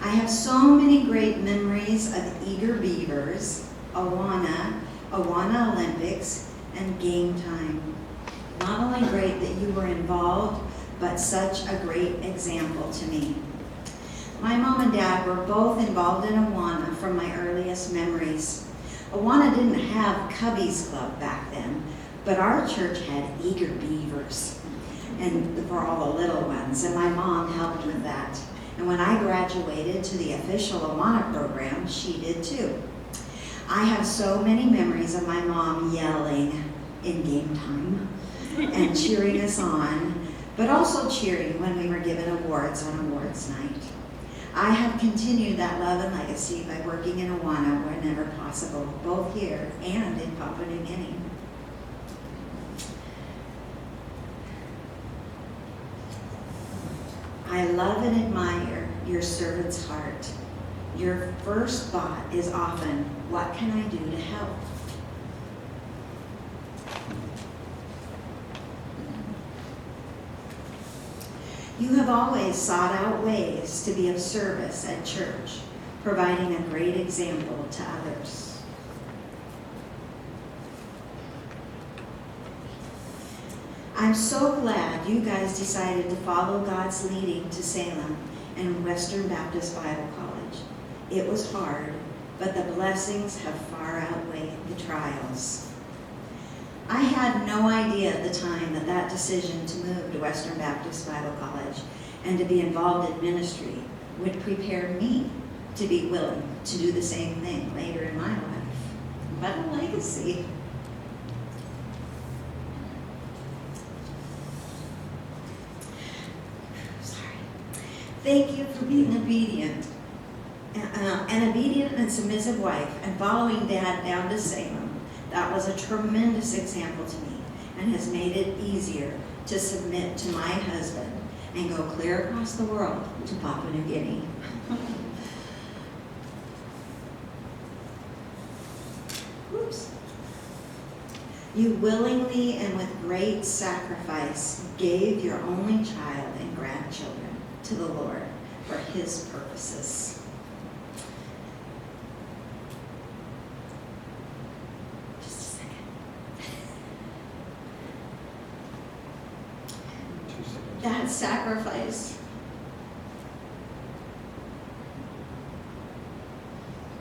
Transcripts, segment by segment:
I have so many great memories of eager beavers, Awana Olympics, and game time. Not only great that you were involved, but such a great example to me. My mom and dad were both involved in Awana from my earliest memories. Awana didn't have Cubbies Club back then, but our church had eager beavers and for all the little ones, and my mom helped with that. And when I graduated to the official Awana program, she did too. I have so many memories of my mom yelling in game time and cheering us on, but also cheering when we were given awards on awards night. I have continued that love and legacy by working in Awana whenever possible, both here and in Papua New Guinea. I love and admire your servant's heart. Your first thought is often, what can I do to help? You have always sought out ways to be of service at church, providing a great example to others. I'm so glad you guys decided to follow God's leading to Salem and Western Baptist Bible College. It was hard, but the blessings have far outweighed the trials. I had no idea at the time that that decision to move to Western Baptist Bible College and to be involved in ministry would prepare me to be willing to do the same thing later in my life. What a legacy. Thank you for being obedient, an obedient and submissive wife, and following Dad down to Salem. That was a tremendous example to me and has made it easier to submit to my husband and go clear across the world to Papua New Guinea. Oops. You willingly and with great sacrifice gave your only child and grandchildren to the Lord for His purposes. Just a second. That sacrifice.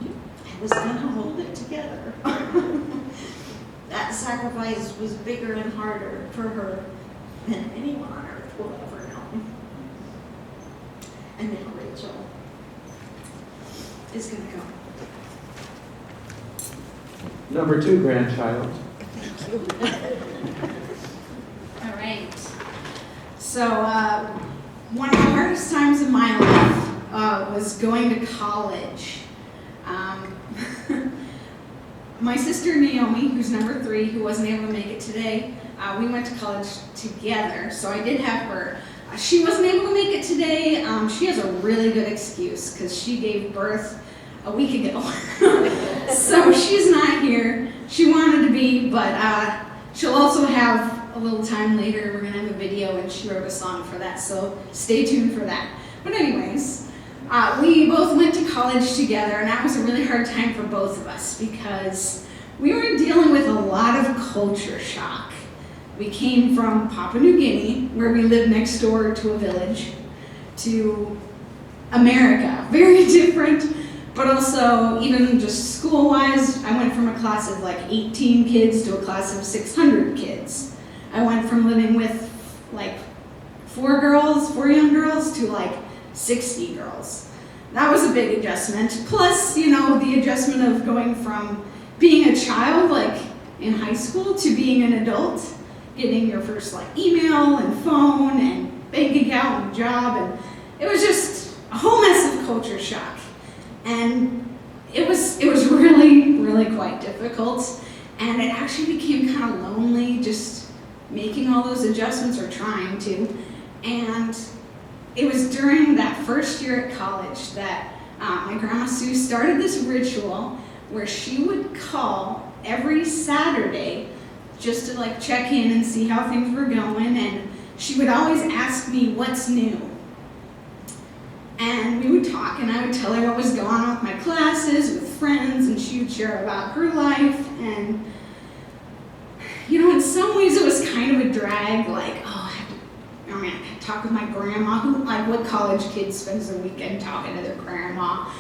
I was going to hold it together. That sacrifice was bigger and harder for her than anyone on earth will ever know. And now Rachel is going to go. Number 2 grandchild. Thank you. All right. So one of the hardest times in my life was going to college. My sister Naomi, who's number 3, who wasn't able to make it today, we went to college together, so I did have her. She wasn't able to make it today. She has a really good excuse because she gave birth a week ago. So she's not here. She wanted to be, but she'll also have a little time later. We're going to have a video, and she wrote a song for that, so stay tuned for that. But anyways, we both went to college together, and that was a really hard time for both of us because we were dealing with a lot of culture shock. We came from Papua New Guinea, where we lived next door to a village, to America. Very different, but also even just school-wise, I went from a class of like 18 kids to a class of 600 kids. I went from living with like 4 young girls, to like 60 girls. That was a big adjustment. Plus, the adjustment of going from being a child, like in high school, to being an adult. Getting your first email and phone and bank account and job, and it was just a whole mess of culture shock. And it was really, really quite difficult, and it actually became kind of lonely just making all those adjustments or trying to. And it was during that first year at college that my grandma Sue started this ritual where she would call every Saturday just to check in and see how things were going, and she would always ask me what's new. And and we would talk, and I would tell her what was going on with my classes, with friends, and she would share about her life. And, you know, in some ways it was kind of a drag, like, oh, I had to talk with my grandma, who, like, what college kid spends their weekend talking to their grandma?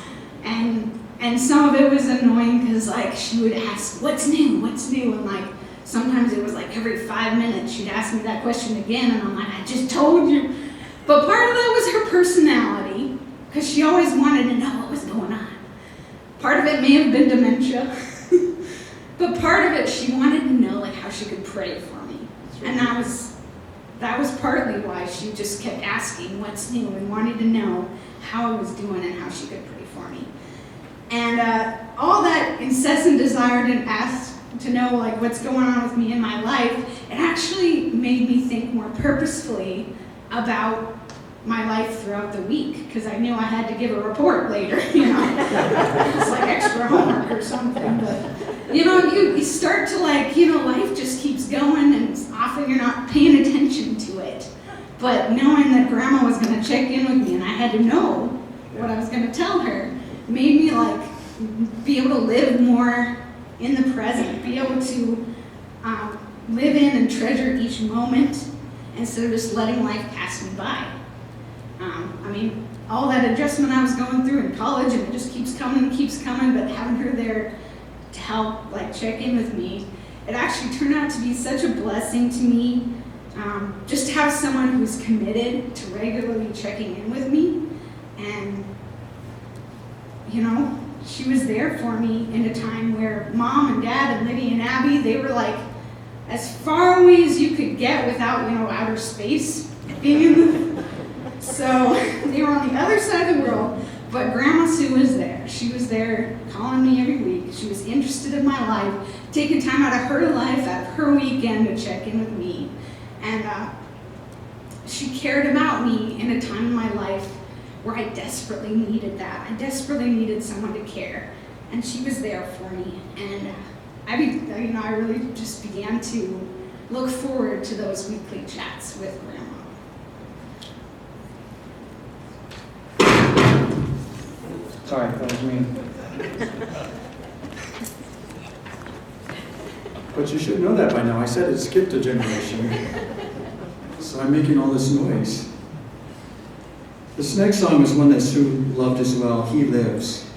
And some of it was annoying because, like, she would ask, what's new? And, like, sometimes it was like every 5 minutes she'd ask me that question again, and I'm like, I just told you. But part of that was her personality, because she always wanted to know what was going on. Part of it may have been dementia, but part of it she wanted to know, like, how she could pray for me. And that was partly why she just kept asking what's new and wanted to know how I was doing and how she could pray for me. And all that incessant desire to ask to know, like, what's going on with me in my life, it actually made me think more purposefully about my life throughout the week, because I knew I had to give a report later, you know. It's like extra homework or something. But, you know, you start to, like, you know, life just keeps going, and often you're not paying attention to it. But knowing that Grandma was going to check in with me and I had to know what I was going to tell her made me, like, be able to live more in the present, be able to live in and treasure each moment instead of just letting life pass me by. I mean, all that adjustment I was going through in college, and it just keeps coming, but having her there to help, like, check in with me, it actually turned out to be such a blessing to me, just to have someone who's committed to regularly checking in with me. And, you know, she was there for me in a time where Mom and Dad and Lydia and Abby, they were, like, as far away as you could get without, you know, outer space being in the... So they were on the other side of the world, but Grandma Sue was there. She was there calling me every week. She was interested in my life, taking time out of her life, out of her weekend to check in with me. And she cared about me in a time in my life where I desperately needed that. I desperately needed someone to care, and she was there for me. And I really just began to look forward to those weekly chats with Grandma. Sorry, that was me. But you should know that by now. I said it skipped a generation. So I'm making all this noise. This next song is one that Sue loved as well, He Lives.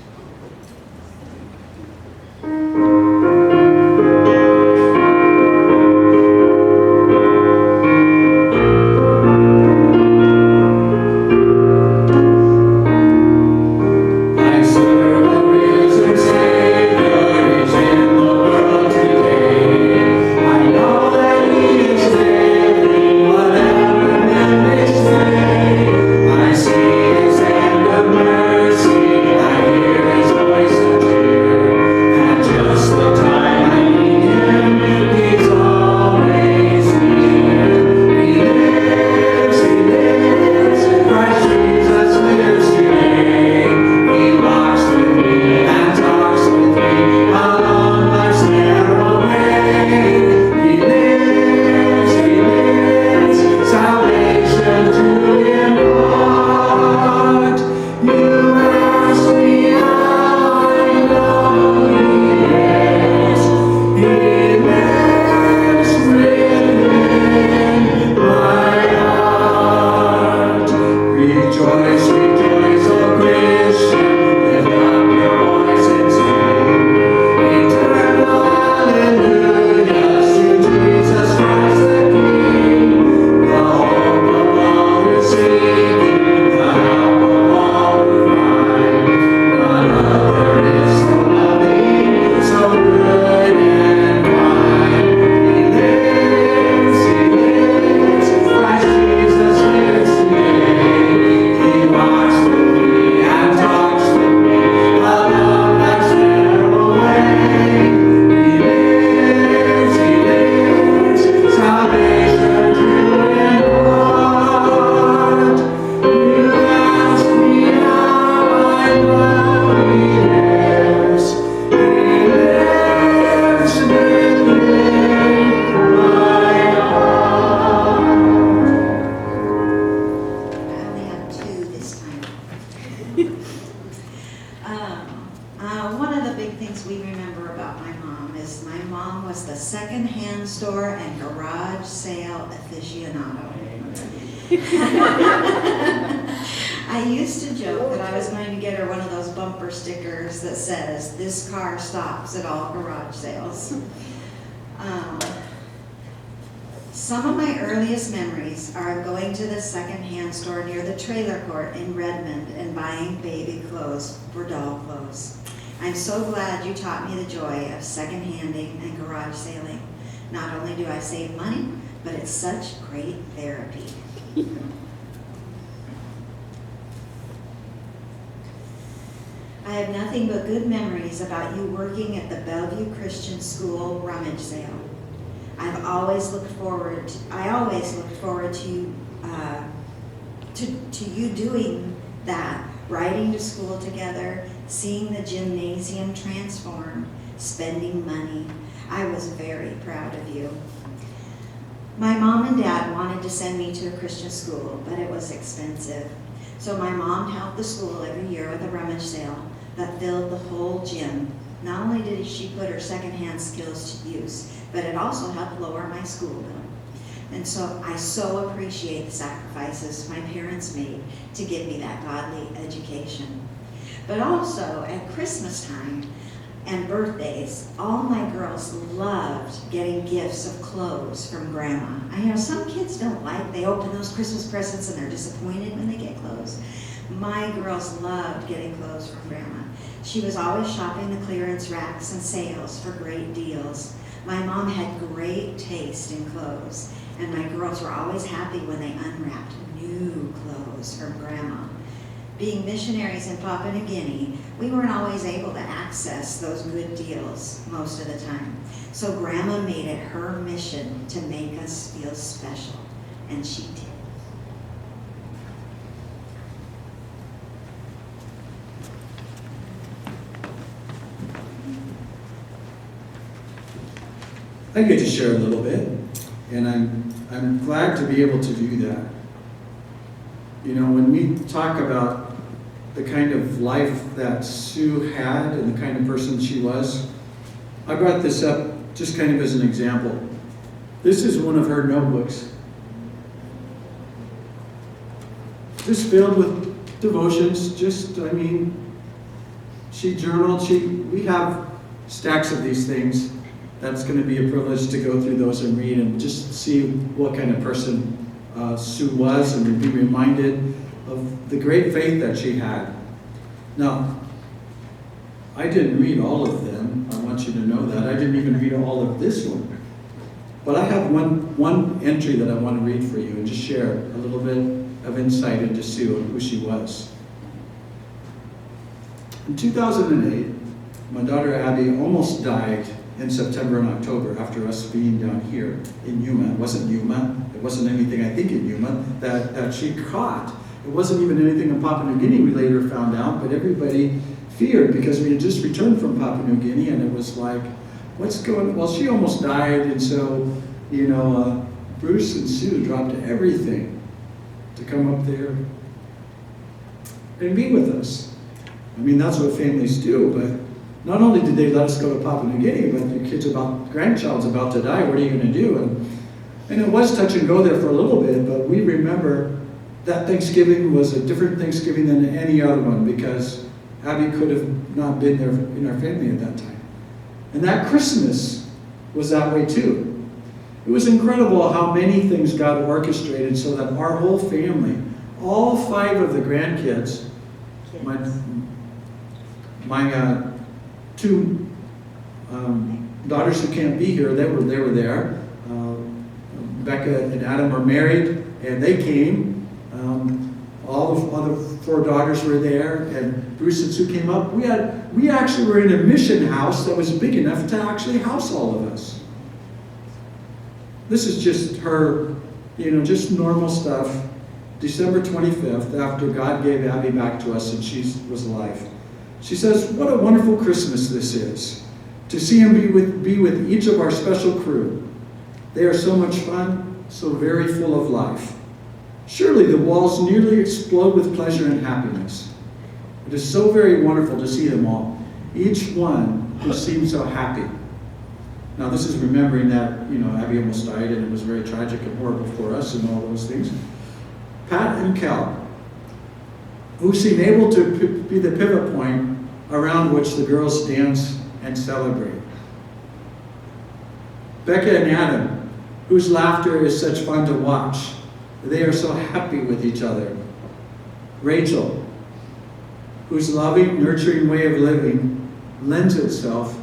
we remember about my mom is my mom was the second-hand store and garage sale aficionado. I used to joke that I was going to get her one of those bumper stickers that says, "This car stops at all garage sales." Some of my earliest memories are of going to the second-hand store near the trailer court in Redmond and buying baby clothes for doll clothes. I'm so glad you taught me the joy of second-handing and garage sailing. Not only do I save money, but it's such great therapy. I have nothing but good memories about you working at the Bellevue Christian School rummage sale. I always looked forward to you doing that, riding to school together, seeing the gymnasium transform, spending money. I was very proud of you. My mom and dad wanted to send me to a Christian school, but it was expensive. So my mom helped the school every year with a rummage sale that filled the whole gym. Not only did she put her secondhand skills to use, but it also helped lower my school bill. And so I so appreciate the sacrifices my parents made to give me that godly education. But also at Christmas time and birthdays, all my girls loved getting gifts of clothes from Grandma. I know some kids don't like, they open those Christmas presents and they're disappointed when they get clothes. My girls loved getting clothes from Grandma. She was always shopping the clearance racks and sales for great deals. My mom had great taste in clothes, and my girls were always happy when they unwrapped new clothes from Grandma. Being missionaries in Papua New Guinea, we weren't always able to access those good deals most of the time. So Grandma made it her mission to make us feel special, and she did. I get to share a little bit, and I'm glad to be able to do that. You know, when we talk about the kind of life that Sue had and the kind of person she was, I brought this up just kind of as an example. This is one of her notebooks. Just filled with devotions, she journaled, we have stacks of these things. That's going to be a privilege to go through those and read and just see what kind of person Sue was and be reminded of the great faith that she had. Now, I didn't read all of them. I want you to know that. I didn't even read all of this one. But I have one entry that I want to read for you and just share a little bit of insight into Sue and who she was. In 2008, my daughter Abby almost died in September and October after us being down here in Yuma. It wasn't Yuma. It wasn't anything, I think, in Yuma that she caught. It wasn't even anything in Papua New Guinea, we later found out, but everybody feared because we had just returned from Papua New Guinea, and it was like, what's going on? Well, she almost died, and so, Bruce and Sue dropped everything to come up there and be with us. I mean, that's what families do, but not only did they let us go to Papua New Guinea, but your grandchild's about to die, what are you going to do? And it was touch and go there for a little bit, but we remember that Thanksgiving was a different Thanksgiving than any other one because Abby could have not been there in our family at that time. And that Christmas was that way too. It was incredible how many things God orchestrated so that our whole family, all 5 of the grandkids, my 2 daughters who can't be here, they were there. Becca and Adam were married, and they came. All the other 4 daughters were there, and Bruce and Sue came up. We actually were in a mission house that was big enough to actually house all of us. This is just her, just normal stuff. December 25th, after God gave Abby back to us and she was alive. She says, what a wonderful Christmas this is, to see him be with each of our special crew. They are so much fun, so very full of life. Surely the walls nearly explode with pleasure and happiness. It is so very wonderful to see them all, each one who seemed so happy. Now this is remembering that, Abby almost died and it was very tragic and horrible for us and all those things. Pat and Kel, who seem able to be the pivot point around which the girls dance and celebrate. Becca and Adam, whose laughter is such fun to watch. They are so happy with each other. Rachel, whose loving, nurturing way of living lends itself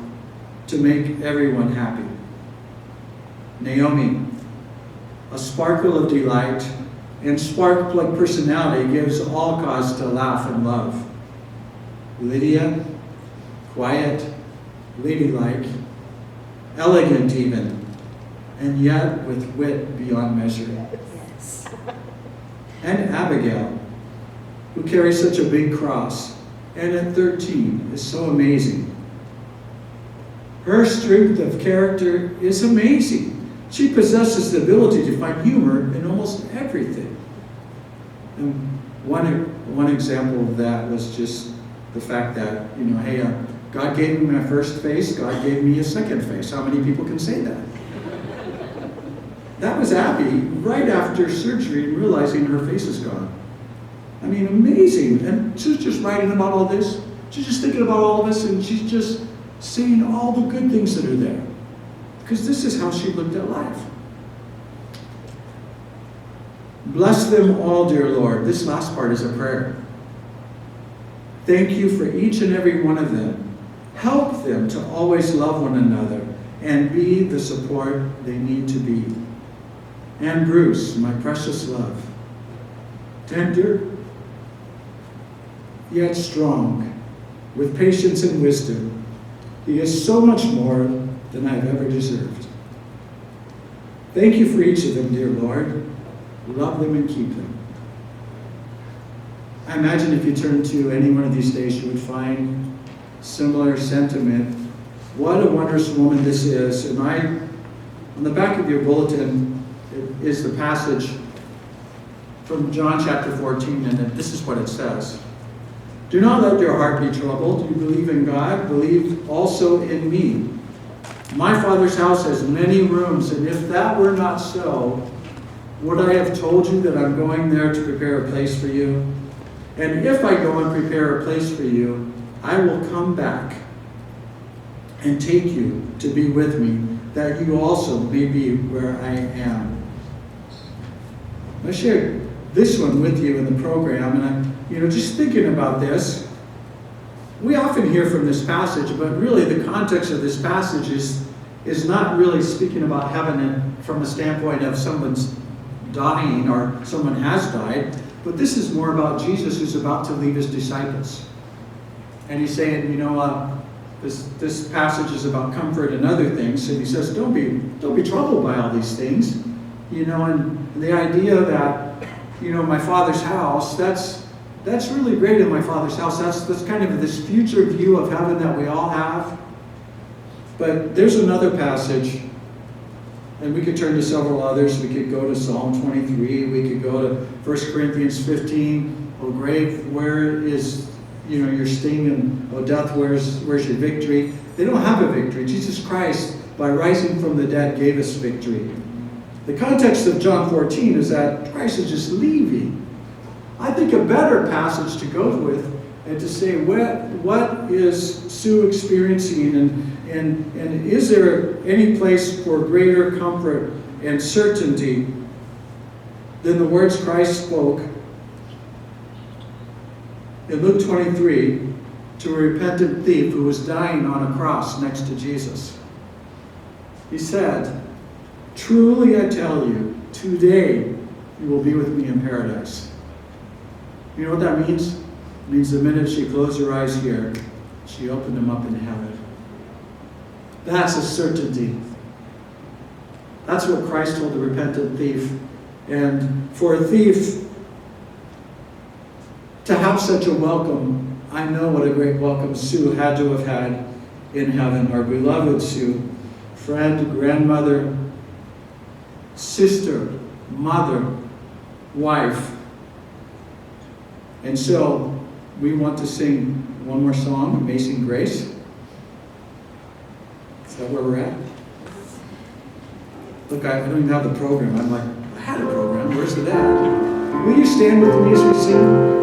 to make everyone happy. Naomi, a sparkle of delight and spark-plug personality gives all cause to laugh and love. Lydia, quiet, ladylike, elegant even, and yet with wit beyond measure. Yes. And Abigail, who carries such a big cross, and at 13 is so amazing. Her strength of character is amazing. She possesses the ability to find humor in almost everything. And one example of that was just the fact that, hey, God gave me my first face, God gave me a second face. How many people can say that? That was Abby right after surgery and realizing her face is gone. I mean, amazing. And she's just writing about all this. She's just thinking about all of this, and she's just seeing all the good things that are there. Because this is how she looked at life. Bless them all, dear Lord. This last part is a prayer. Thank you for each and every one of them. Help them to always love one another and be the support they need to be. And Bruce, my precious love, tender yet strong, with patience and wisdom. He is so much more than I've ever deserved. Thank you for each of them, dear Lord. Love them and keep them. I imagine if you turn to any one of these days, you would find similar sentiment. What a wondrous woman this is. And on the back of your bulletin is the passage from John chapter 14, and this is what it says. Do not let your heart be troubled. You believe in God, believe also in me. My Father's house has many rooms, and if that were not so, would I have told you that I'm going there to prepare a place for you? And if I go and prepare a place for you, I will come back and take you to be with me, that you also may be where I am. I shared this one with you in the program, and I'm just thinking about this. We often hear from this passage, but really the context of this passage is not really speaking about heaven from a standpoint of someone's dying or someone has died, but this is more about Jesus who's about to leave his disciples. And he's saying, this passage is about comfort and other things, and he says, don't be troubled by all these things. And the idea that, my Father's house, that's really great in my Father's house. That's kind of this future view of heaven that we all have. But there's another passage, and we could turn to several others. We could go to Psalm 23. We could go to 1 Corinthians 15. O grave, where is your sting? And O death, where's your victory? They don't have a victory. Jesus Christ, by rising from the dead, gave us victory. The context of John 14 is that Christ is just leaving. I think a better passage to go with and to say, what is Sue experiencing, and is there any place for greater comfort and certainty than the words Christ spoke in Luke 23 to a repentant thief who was dying on a cross next to Jesus. He said, truly I tell you, today you will be with me in paradise. You know what that means? It means the minute she closed her eyes here, she opened them up in heaven. That's a certainty. That's what Christ told the repentant thief. And for a thief to have such a welcome, I know what a great welcome Sue had to have had in heaven. Our beloved Sue, friend, grandmother, sister, mother, wife. And so we want to sing one more song, Amazing Grace. Is that where we're at? Look, I don't even have the program. I'm like, I had a program. Where's it at? Will you stand with me as we sing?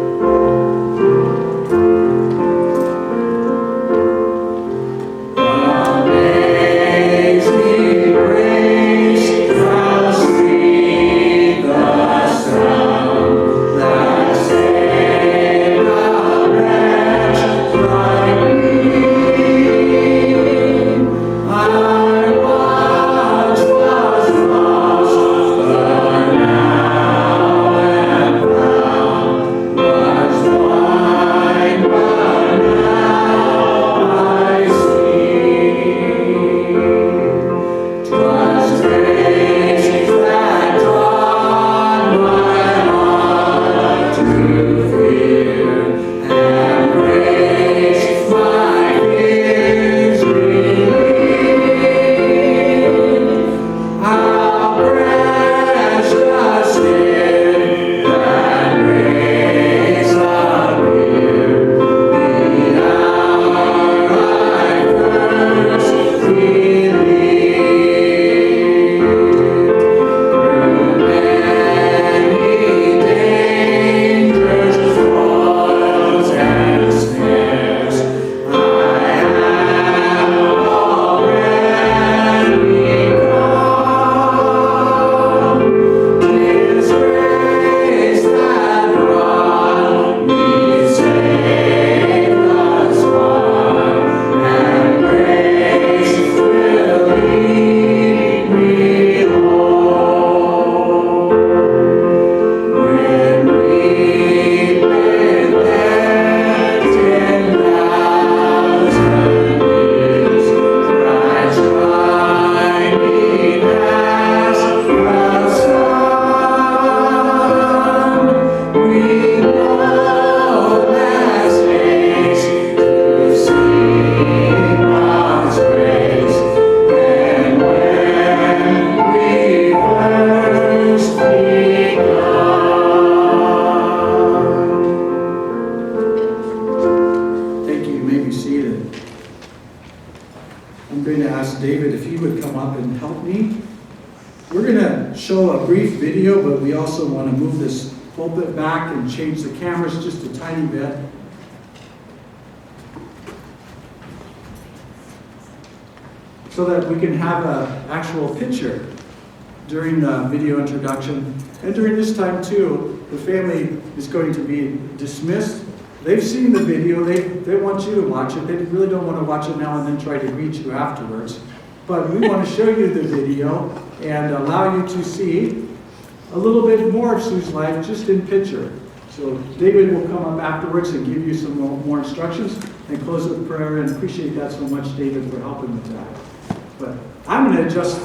I'm going to ask David if he would come up and help me. We're going to show a brief video, but we also want to move this pulpit back and change the cameras just a tiny bit. So that we can have an actual picture during the video introduction. And during this time too, the family is going to be dismissed. They've seen the video, they want you to watch it. They really don't want to watch it now and then try to greet you afterwards. But we want to show you the video and allow you to see a little bit more of Sue's life just in picture. So David will come up afterwards and give you some more instructions and close with prayer, and appreciate that so much, David, for helping with that. But I'm going to just